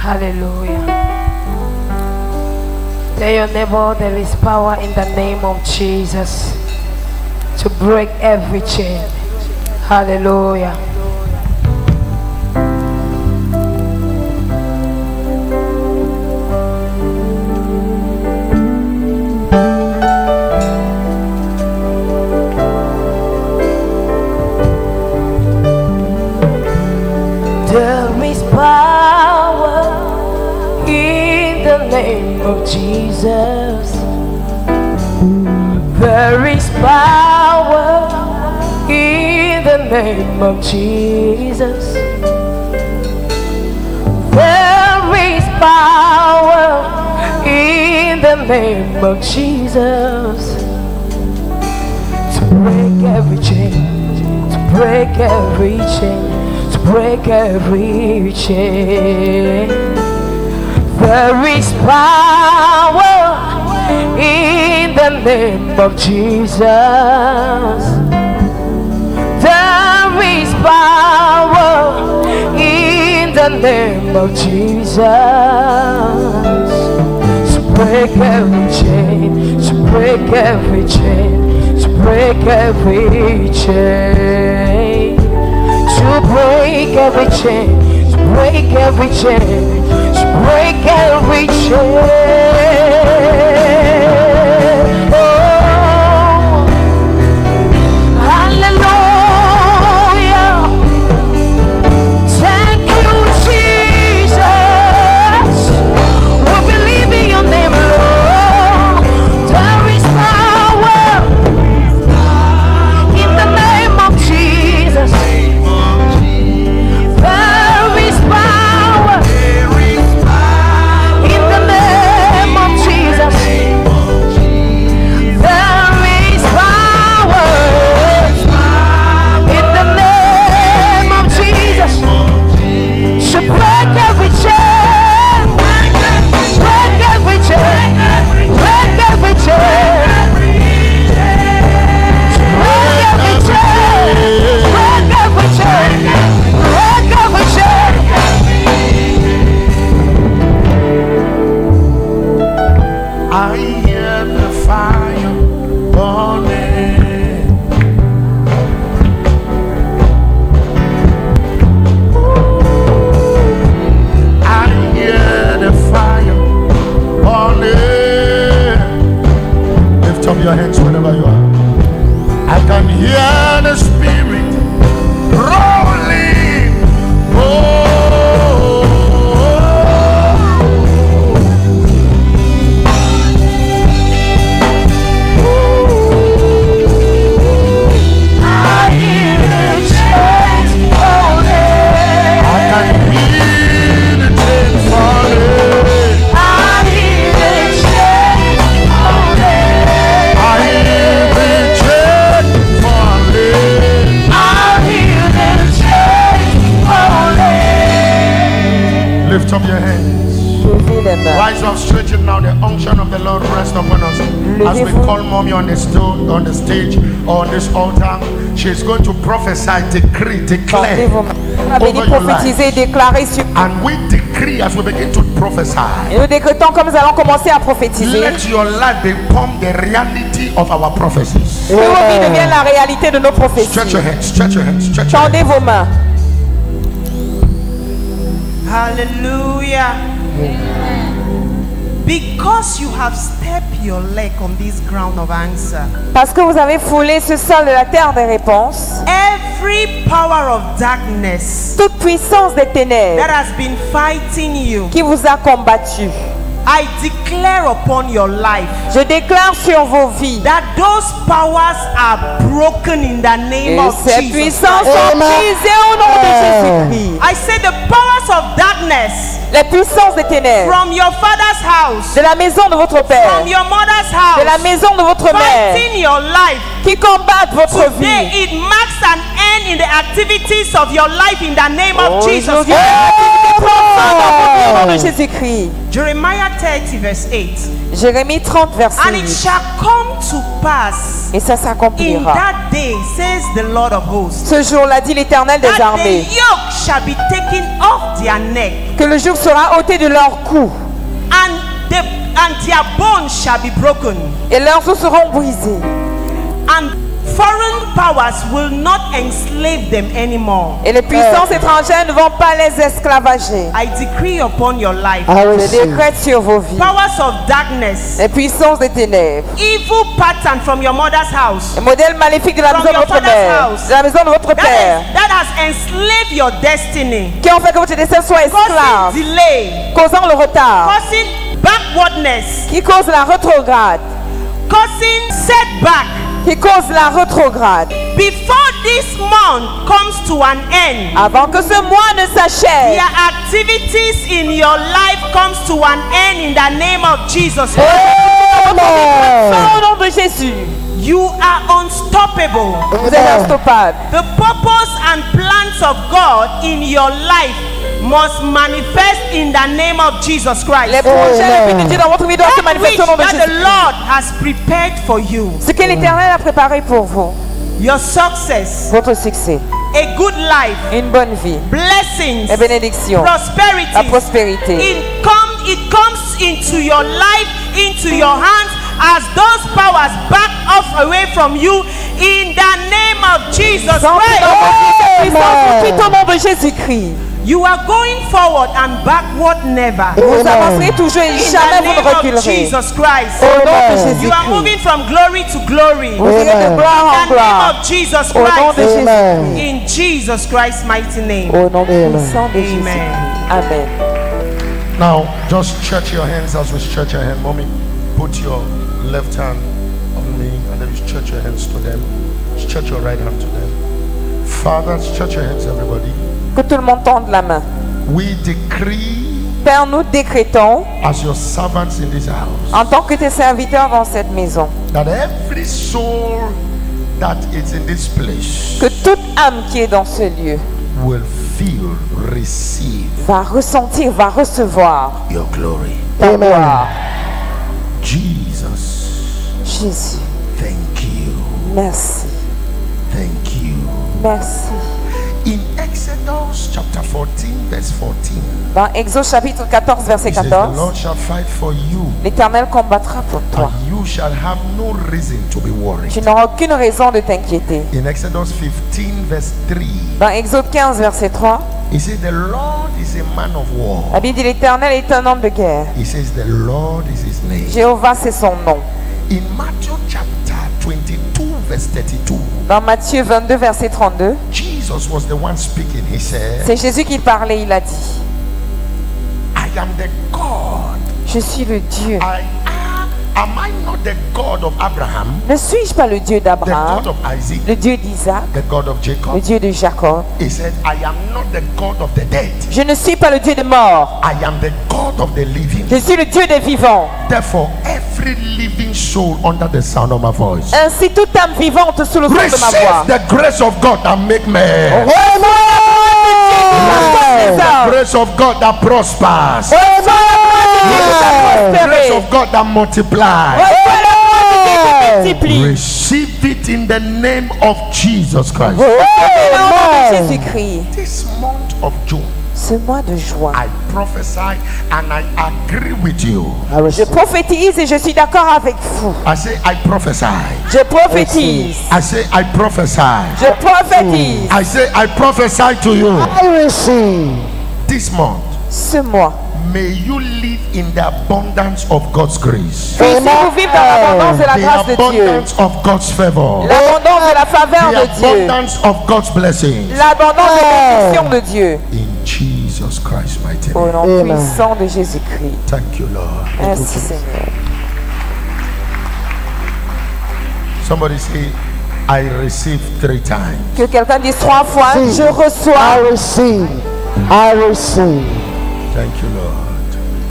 Hallelujah. Tell your neighbor there is power in the name of Jesus to break every chain. Hallelujah. There is power in the name of Jesus. There is power in the name of Jesus. There is power in the name of Jesus to break every chain, to break every chain, to break every chain. There is power in the name of Jesus. There is power in the name of Jesus to break every chain, to break every chain, to break every chain, to break every chain, to break every chain, to break every chain. Your hands wherever you are. I can hear the Spirit rolling. Oh, I hear the chains falling. I can hear the chains falling. I hear the chains falling. I hear the chains falling. I hear the chains falling. Lift up your hands. Rise up, stretch it now. The unction of the Lord rest upon us. As we call mommy on the stone, on the stage, or on this altar, she's going to prophesy, decree, declare over your life. And we decree as we begin to prophesy. Et nous décrétons comme nous allons commencer à prophétiser. Let your life become the reality of our prophecies. Que vos vies deviennent la réalité de nos prophéties. Stretch your hands, stretch your hands, stretch your hands. Tendez vos mains. Hallelujah. Because you have stepped your leg on this ground of answer. Parce que vous avez foulé ce sol de la terre des réponses. Every power of darkness Toute puissance des ténèbres that has been fighting you, qui vous a combattu. I declare upon your life Je déclare sur vos vies that those powers are broken in the name et of ces Jesus. puissances sont brisées au nom de Jésus-Christ. I say the powers of darkness Les puissances des ténèbres from your father's house, de la maison de votre père, from your mother's de la house, maison de votre mère, fighting your life, qui combattent votre today vie. it marks an end in the activities of your life in the name of Jesus. Aujourd'hui, l'activité prend fin dans votre vie au nom de Jésus-Christ. Jeremiah 30 verse 8. Jérémie 30 verset And it 8. shall come to pass Et ça in s'accomplira. that day, says the Lord of hosts, Ce jour-là, dit l'Éternel des that the armées, yoke shall be taken off their neck, que le joug sera ôté de leur cou, and their bones shall be broken, et leurs os seront brisés. and foreign powers will not enslave them anymore. Et les puissances étrangères ne vont pas les esclavager. I decree upon your life, Je décrète sur vos vies powers of darkness, les puissances des ténèbres, evil pattern from your mother's house, le modèle maléfique de la From maison de your votre father's mère, house. de la maison de votre père, that has enslaved your destiny, qui ont fait que votre destin soit esclave, causing delay, causant le retard, causing backwardness, qui cause la rétrograde, causing setback. qui cause la rétrograde. Before this month comes to an end, Avant que ce mois ne s'achève, their activities in your life comes to an end in the name of Jesus. au nom de Jésus, You are unstoppable. vous êtes instoppable. The purpose and plans of God in your life must manifest in the name of Jesus Christ. Les projets, les buts de Dieu dans votre vie doivent se That which manifester au nom de that the Jésus. Lord has prepared for you. Ce que l'Éternel a préparé pour vous, Your success, votre succès, a good life, une bonne vie, blessings, les bénédictions, prosperity, la prospérité. it comes into your life, into your hands, as those powers back off away from you in the name of Jesus Christ. Tout au nom de Jésus-Christ. You are going forward and backward never. Vous avancerez toujours et In jamais the vous ne name of reculerez. Jesus Christ. Au nom de You are Jésus-Christ. moving from glory to glory. Vous irez de gloire en In the name gloire. of Jesus Au nom de Christ. Jésus-Christ. In Jesus Christ's mighty name. Au nom puissant de Jésus. Amen. Amen. Now, just stretch your hands as we stretch your hand. Mommy, put your left hand on me and then you stretch your hands to them. Stretch your right hand to them. Father, stretch your hands, everybody. Que tout le monde tende la main. We decree Père, nous décrétons, as your servants in this house en tant que tes serviteurs dans cette maison, that every soul that is in this place que toute âme qui est dans ce lieu will feel, receive va ressentir, va recevoir your glory. ta gloire. Jesus, Jésus, thank you. merci, Thank you. merci. In Exodus chapter 14, verse 14, Dans Exode chapitre 14, verset it says, the 14, Lord shall fight for you, l'Éternel combattra pour toi. and you shall have no reason to be worried. Tu n'auras aucune raison de t'inquiéter. In Exodus 15, verse 3, Dans Exode 15, verset 3, he says, the Lord is a man of war. la Bible dit l'Éternel est un homme de guerre. He says, the Lord is his name. Jéhovah, c'est son nom. In Matthew chapter 22, verse 32, Dans Matthieu 22, verset 32, Jesus was the one speaking. He said, c'est Jésus qui parlait, il a dit, I am the God. je suis le Dieu. Am I not the God of Abraham, Ne suis-je pas le Dieu the d'Abraham, God of Isaac, le Dieu d'Isaac, the God of le Jacob? Dieu de Jacob? He said, I am not the God of the dead. Je ne suis pas le Dieu des morts, I am the God of the living. je suis le Dieu des vivants. Therefore, every living soul under the sound of my voice, Ainsi, toute âme vivante sous le son de ma receive voix. the grace of God that make men. The grace of God that prospers. The grace of God that multiplies. Receive it in the name of Jesus Christ. Jésus-Christ. This month of June, Ce mois de juin, I prophesy and I agree with you. je prophétise et je suis d'accord avec vous. I say I prophesy. Je prophétise. I say I prophesy. Je prophétise. I say I prophesy to you. I receive. This month, Ce mois, may you live in the abundance of God's grace. puissiez-vous vivre dans l'abondance de la The grâce de Dieu, abundance of God's favor. l'abondance de la faveur The de Dieu, abundance of God's blessings. l'abondance de bénédiction de Dieu. In Jesus Christ's mighty Au name. nom puissant de Jésus-Christ. Thank you, Lord. Merci Seigneur. Somebody say, I receive 3 times. Que quelqu'un dise 3 fois, je I reçois. receive. I receive. Thank you, Lord.